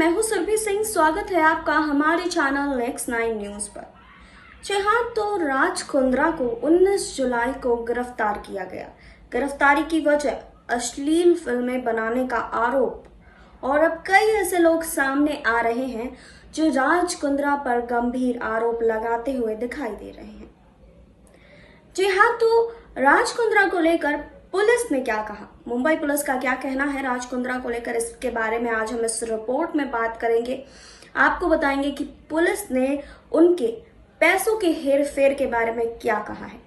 मैं हूं सुरभि सिंह। स्वागत है आपका हमारे चैनल नेक्स्ट 9 न्यूज पर। जी हाँ, तो राज कुंद्रा को 19 जुलाई को गिरफ्तार किया गया। गिरफ्तारी की वजह अश्लील फिल्में बनाने का आरोप, और अब कई ऐसे लोग सामने आ रहे हैं जो राज कुंद्रा पर गंभीर आरोप लगाते हुए दिखाई दे रहे हैं। जी हाँ, तो राज कुंद्रा को लेकर पुलिस ने क्या कहा, मुंबई पुलिस का क्या कहना है राज कुंद्रा को लेकर, इसके बारे में आज हम इस रिपोर्ट में बात करेंगे। आपको बताएंगे कि पुलिस ने उनके पैसों के हेर फेर के बारे में क्या कहा है।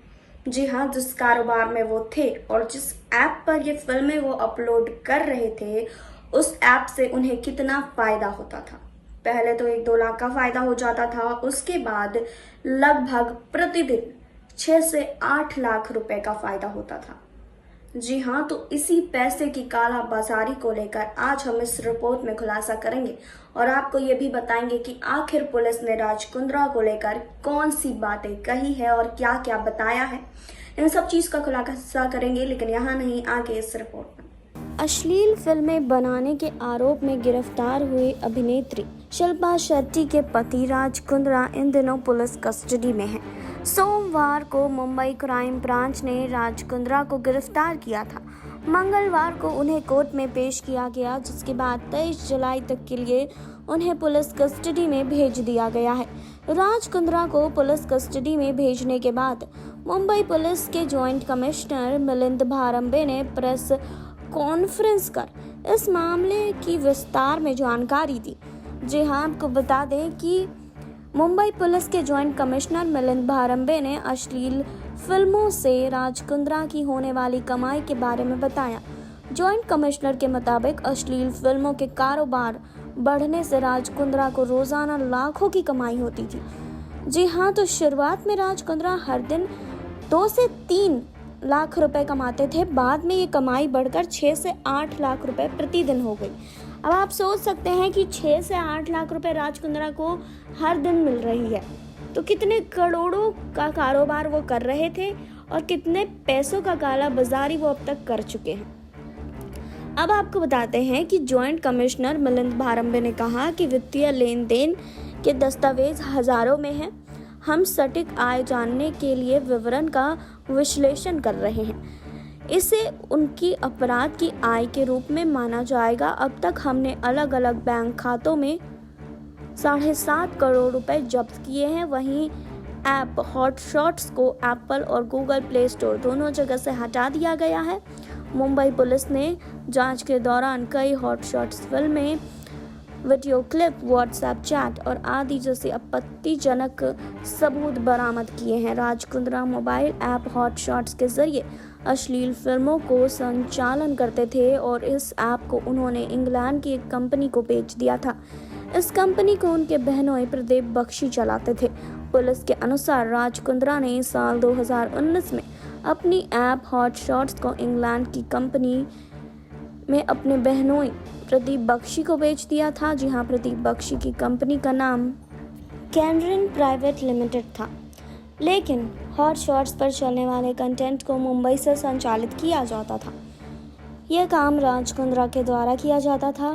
जी हाँ, जिस कारोबार में वो थे और जिस ऐप पर ये फिल्में वो अपलोड कर रहे थे, उस ऐप से उन्हें कितना फायदा होता था। पहले तो 1-2 लाख का फायदा हो जाता था, उसके बाद लगभग प्रतिदिन 6 से 8 लाख रुपए का फायदा होता था। जी हाँ, तो इसी पैसे की काला बाजारी को लेकर आज हम इस रिपोर्ट में खुलासा करेंगे और आपको ये भी बताएंगे कि आखिर पुलिस ने राज कुंद्रा को लेकर कौन सी बातें कही है और क्या क्या बताया है। इन सब चीज का खुलासा करेंगे, लेकिन यहाँ नहीं, आगे इस रिपोर्ट में। अश्लील फिल्में बनाने के आरोप में गिरफ्तार हुए अभिनेत्री शिल्पा शेट्टी के पति राज कुंद्रा इन दिनों पुलिस कस्टडी में हैं। सोमवार को मुंबई क्राइम ब्रांच ने राज कुंद्रा को गिरफ्तार किया था। मंगलवार को उन्हें कोर्ट में पेश किया गया, जिसके बाद 23 जुलाई तक के लिए उन्हें पुलिस कस्टडी में भेज दिया गया है। राज कुंद्रा को पुलिस कस्टडी में भेजने के बाद मुंबई पुलिस के जॉइंट कमिश्नर मिलिंद भारंबे ने प्रेस कॉन्फ्रेंस कर इस मामले की विस्तार में जानकारी दी। जी हाँ, आपको बता दें कि मुंबई पुलिस के जॉइंट कमिश्नर मिलिंद भारंबे ने अश्लील फिल्मों से राज कुंद्रा की होने वाली कमाई के बारे में बताया। जॉइंट कमिश्नर के मुताबिक अश्लील फिल्मों के कारोबार बढ़ने से राज कुंद्रा को रोजाना लाखों की कमाई होती थी। जी हाँ, तो शुरुआत में राज कुंद्रा हर दिन 2 से 3 लाख रुपए कमाते थे। बाद में ये कमाई बढ़कर 6 से 8 लाख रुपए प्रतिदिन हो गई। अब आप सोच सकते हैं कि 6 से 8 लाख रुपए राज कुंद्रा को हर दिन मिल रही है, तो कितने करोड़ों का कारोबार वो कर रहे थे और कितने पैसों का काला बाजारी वो अब तक कर चुके हैं। अब आपको बताते हैं कि जॉइंट कमिश्नर मिलिंद भारंबे ने कहा कि वित्तीय लेन देन के दस्तावेज हजारों में हैं। हम सटीक आय जानने के लिए विवरण का विश्लेषण कर रहे हैं। इसे उनकी अपराध की आय के रूप में माना जाएगा। अब तक हमने अलग अलग बैंक खातों में 7.5 करोड़ रुपए जब्त किए हैं। वहीं ऐप हॉटशॉट्स को एप्पल और गूगल प्ले स्टोर दोनों जगह से हटा दिया गया है। मुंबई पुलिस ने जांच के दौरान कई हॉटशॉट्स फिल्में, वीडियो क्लिप, व्हाट्सएप चैट और आदि जैसे आपत्तिजनक सबूत बरामद किए हैं। Raj Kundra mobile app Hotshots के जरिए अश्लील फिल्मों को संचालन करते थे और इस ऐप को उन्होंने इंग्लैंड की एक कंपनी को बेच दिया था। इस कंपनी को उनके बहनोई प्रदीप बख्शी चलाते थे। पुलिस के अनुसार राज कुंद्रा ने साल 2019 में अपनी ऐप हॉटशॉट्स को इंग्लैंड की कंपनी में अपने बहनोई प्रदीप बख्शी को बेच दिया था। जी हाँ, प्रदीप बख्शी की कंपनी का नाम कैनरिन प्राइवेट लिमिटेड था, लेकिन हॉटशॉट्स पर चलने वाले कंटेंट को मुंबई से संचालित किया जाता था। यह काम राज कुंद्रा के द्वारा किया जाता था।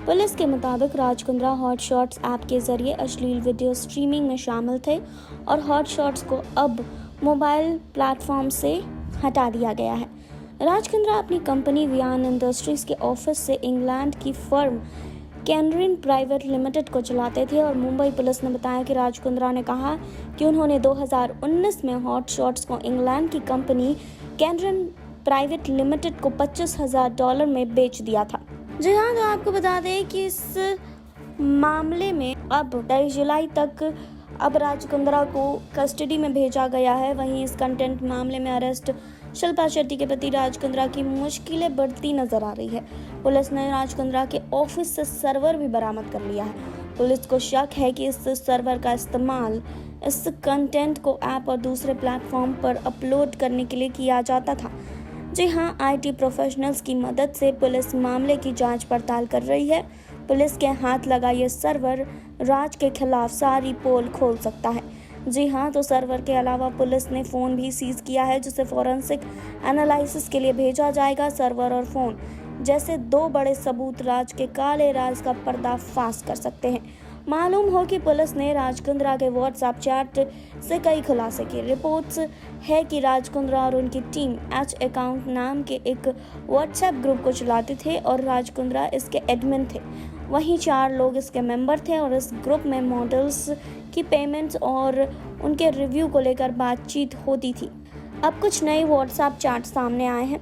पुलिस के मुताबिक राज कुंद्रा हॉटशॉट्स ऐप के जरिए अश्लील वीडियो स्ट्रीमिंग में शामिल थे और हॉटशॉट्स को अब मोबाइल प्लेटफॉर्म से हटा दिया गया है। राज कुंद्रा अपनी कंपनी वियान इंडस्ट्रीज के ऑफिस से इंग्लैंड की फर्म कैनरिन प्राइवेट लिमिटेड को चलाते थे और मुंबई पुलिस ने बताया कि राज कुंद्रा ने कहा कि उन्होंने 2019 में हॉटशॉट्स को इंग्लैंड की कंपनी कैनरिन प्राइवेट लिमिटेड को $25,000 में बेच दिया था। जी हाँ, तो आपको बता दें कि इस मामले में अब 23 जुलाई तक अब राज कुंद्रा को कस्टडी में भेजा गया है। वहीं इस कंटेंट मामले में अरेस्ट शिल्पा शेट्टी के पति राज कुंद्रा की मुश्किलें बढ़ती नजर आ रही है। पुलिस ने राज कुंद्रा के ऑफिस से सर्वर भी बरामद कर लिया है। पुलिस को शक है कि इस सर्वर का इस्तेमाल इस कंटेंट को ऐप और दूसरे प्लेटफॉर्म पर अपलोड करने के लिए किया जाता था। जी हाँ, आईटी प्रोफेशनल्स की मदद से पुलिस मामले की जांच पड़ताल कर रही है। पुलिस के हाथ लगा ये सर्वर राज के खिलाफ सारी पोल खोल सकता है। जी हाँ, तो सर्वर के अलावा पुलिस ने फ़ोन भी सीज किया है, जिसे फॉरेंसिक एनालिसिस के लिए भेजा जाएगा। सर्वर और फ़ोन जैसे 2 बड़े सबूत राज के काले राज का पर्दाफाश कर सकते हैं। मालूम हो कि पुलिस ने राज कुंद्रा के व्हाट्सएप चैट से कई खुलासे किए। रिपोर्ट्स है कि राज कुंद्रा और उनकी टीम एच अकाउंट नाम के एक व्हाट्सएप ग्रुप को चलाते थे और राज कुंद्रा इसके एडमिन थे। वहीं 4 लोग इसके मेंबर थे और इस ग्रुप में मॉडल्स की पेमेंट्स और उनके रिव्यू को लेकर बातचीत होती थी। अब कुछ नए व्हाट्सएप चैट सामने आए हैं,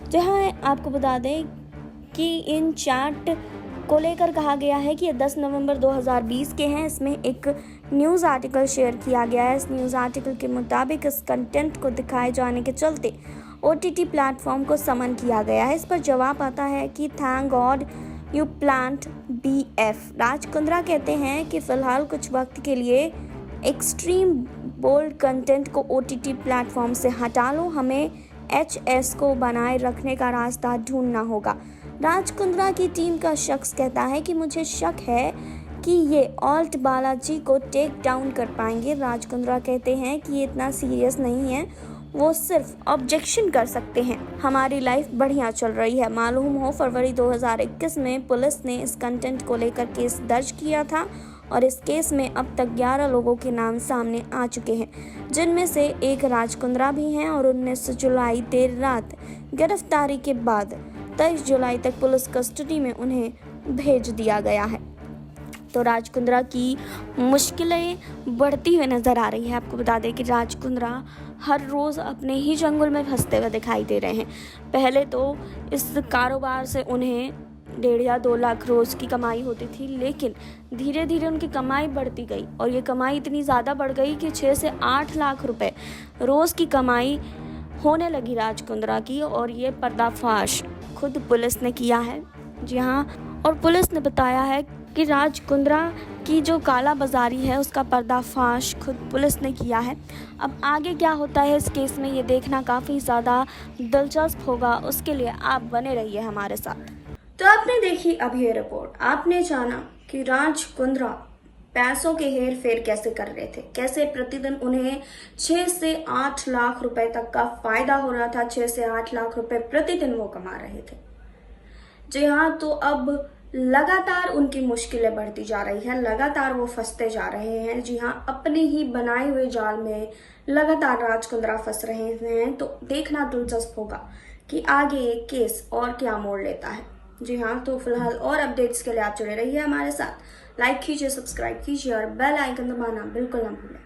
जहां आपको बता दें कि इन चैट को लेकर कहा गया है कि ये 10 नवंबर 2020 के हैं। इसमें एक न्यूज़ आर्टिकल शेयर किया गया है। इस न्यूज़ आर्टिकल के मुताबिक इस कंटेंट को दिखाए जाने के चलते OTT प्लेटफॉर्म को समन किया गया है। इस पर जवाब आता है कि thank God you plant BF। Raj Kundra कहते हैं कि फ़िलहाल कुछ वक्त के लिए एक्सट्रीम बोल्ड कंटेंट को OTT प्लेटफॉर्म से हटा लो, हमें HS को बनाए रखने का रास्ता ढूंढना होगा। राज कुंद्रा की टीम का शख्स कहता है कि मुझे शक है कि ये ऑल्ट बालाजी को टेक डाउन कर पाएंगे। राज कुंद्रा कहते हैं कि ये इतना सीरियस नहीं है, वो सिर्फ ऑब्जेक्शन कर सकते हैं। हमारी लाइफ बढ़िया चल रही है। मालूम हो फरवरी 2021 में पुलिस ने इस कंटेंट को लेकर केस दर्ज किया था और इस केस में अब तक 11 लोगों के नाम सामने आ चुके हैं, जिनमें से एक राज कुंद्रा भी हैं और 19 जुलाई देर रात गिरफ्तारी के बाद 23 जुलाई तक पुलिस कस्टडी में उन्हें भेज दिया गया है। तो राज कुंद्रा की मुश्किलें बढ़ती हुई नज़र आ रही है। आपको बता दें कि राज कुंद्रा हर रोज़ अपने ही चंगुल में फंसते हुए दिखाई दे रहे हैं। पहले तो इस कारोबार से उन्हें 1.5 या 2 लाख रोज़ की कमाई होती थी, लेकिन धीरे धीरे उनकी कमाई बढ़ती गई और ये कमाई इतनी ज़्यादा बढ़ गई कि 6 से 8 लाख रुपए रोज़ की कमाई होने लगी राज कुंद्रा की। और ये पर्दाफाश खुद पुलिस ने किया है। जी हाँ, और पुलिस ने बताया है कि राज कुंद्रा की जो काला बाजारी है उसका पर्दाफाश खुद पुलिस ने किया है। अब आगे क्या होता है इस केस में, ये देखना काफ़ी ज़्यादा दिलचस्प होगा। उसके लिए आप बने रहिए हमारे साथ। तो आपने देखी अब ये रिपोर्ट, आपने जाना कि राज कुंद्रा पैसों के हेर फेर कैसे कर रहे थे, कैसे प्रतिदिन उन्हें 6 से 8 लाख रुपए तक का फायदा हो रहा था। 6 से 8 लाख रुपए प्रतिदिन वो कमा रहे थे। जी हाँ, तो अब लगातार उनकी मुश्किलें बढ़ती जा रही हैं, लगातार वो फंसते जा रहे हैं। जी हाँ, अपने ही बनाए हुए जाल में लगातार राज कुंद्रा फंस रहे हैं। तो देखना दिलचस्प होगा कि आगे ये केस और क्या मोड़ लेता है। जी हाँ, तो फिलहाल और अपडेट्स के लिए आप जुड़े रहिए हमारे साथ। लाइक कीजिए, सब्सक्राइब कीजिए और बेल आइकन दबाना बिल्कुल ना भूलें।